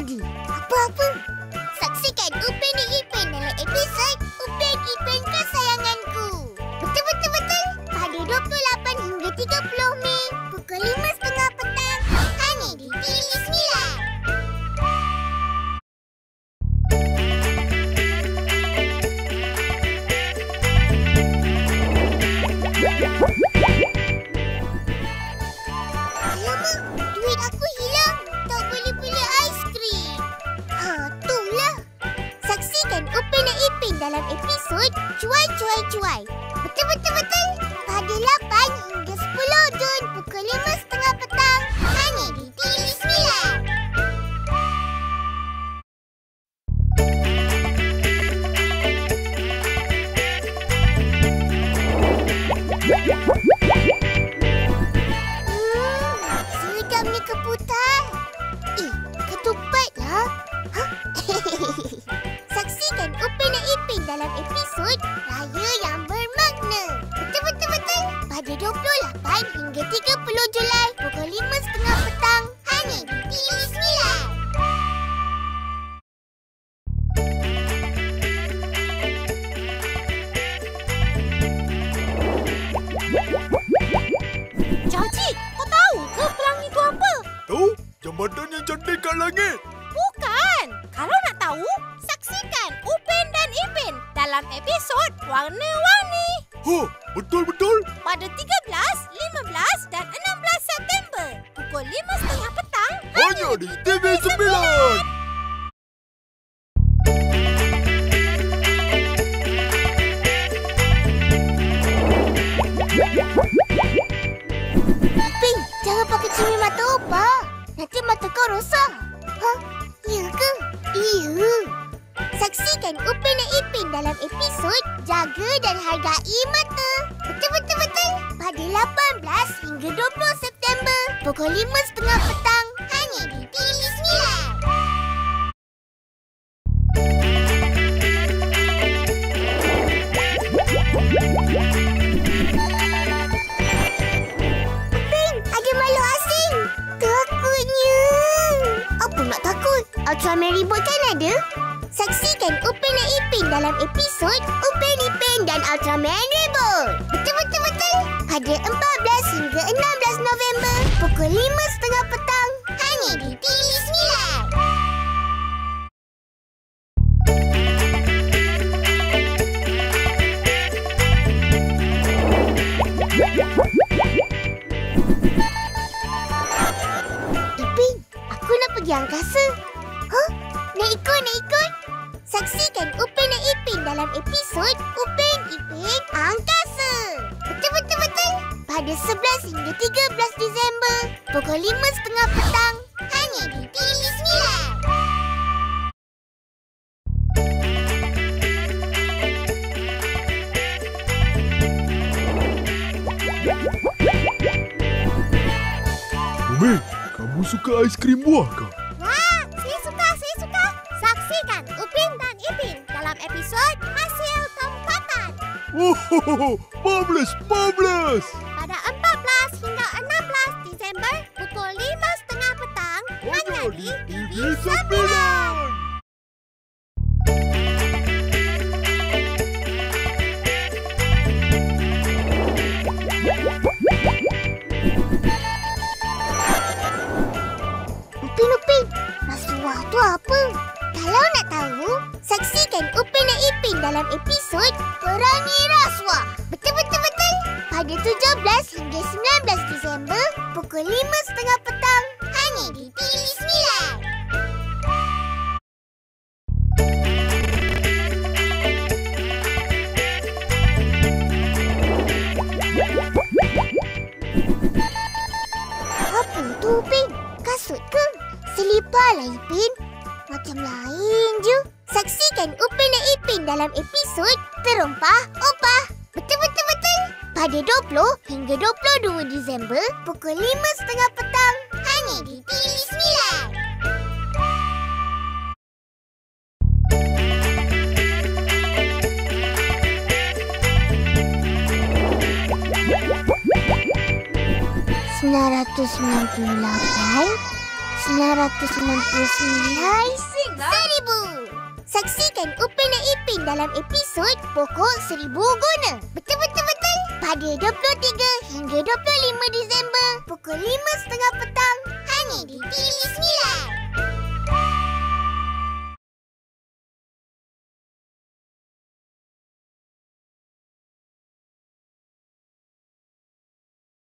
jadi. Apa-apa? Saksikan Upin dan Ipin dalam episod Upin Ipin Kesayanganku. Betul-betul pada 28 hingga 30 Mei pukul 5.30 petang hanya di TV9. Alamak, duit aku hilang. Tak boleh beli aiskrim. Itulah. Saksikan Upin dan Ipin dalam episod Cuai Cuai Cuai. Betul-betul pada 8 hingga 10 Jun pukul 5.30 petang hanya di TV9. Sedapnya keputar. Ketupatlah. Saksikan Upin dan Ipin dalam episod Raya yang Bermakna. Betul-betul pada 28 hingga 30 Julai pukul 5.30 petang hanya di TV9. Cacik, kau tahu ke pelangi itu apa? Tahu? Jambatan yang cantik kat langit. Bukan. Kalau nak tahu, saksikan Upin dan Ipin dalam episod Warna-Warni. Betul-betul? Pada 13, 15 dan 16 September pukul 5.30 petang Hanya di TV9. Ipin, jangan pakai cermin mata opa. Nanti mata kau rosak. Ya ke? Iya. Saksikan Upin dan Ipin dalam episod Jaga dan Hargai Mata. Betul-betul pada 18 hingga 20 September pukul 5.30 petang hanya di TV9. Upin, ada makhluk asing. Takutnya. Apa nak takut? Ultra Meribot kan ada? Saksikan Upin dan Ipin dalam episod Upin Ipin dan Ultra Meribot. Betul-betul pada 14 hingga 16 November pukul 5.30 petang hanya di TV9. Ipin, aku nak pergi angkasa. Nak ikut. Saksikan Upin dan Ipin dalam episod Upin Ipin Angkasa. Betul-betul pada 11 hingga 13 Disember pukul 5.30 petang hanya di TV9. Umi, kamu suka aiskrim buah ke? Wah, saya suka. Saksikan Upin dan Ipin dalam episod Hasil Tempatan. Marvelous! Pada 14 hingga 16 Disember pukul 5.30 petang hanya di TV9. Upin, rasuah tu apa? Kalau nak tahu, saksikan Upin dan Ipin dalam episod Perangi Rasuah. Betul-betul pada 17 hingga 19 Disember pukul 5.30 petang hanya di TV9. Apa tu, Upin? Kasut ke? Selipar lah, Ipin. Macam lain je. Saksikan Upin dan Ipin dalam episod Terompah Opah. Betul-betul pada 20 hingga 22 Disember pukul 5.30 petang hanya di TV9. Sembilan 998, 1000. Saksikan Upin dan Ipin dalam episod Pokok Seribu Guna. Betul-betul pada 23 hingga 25 Disember pukul 5.30 petang.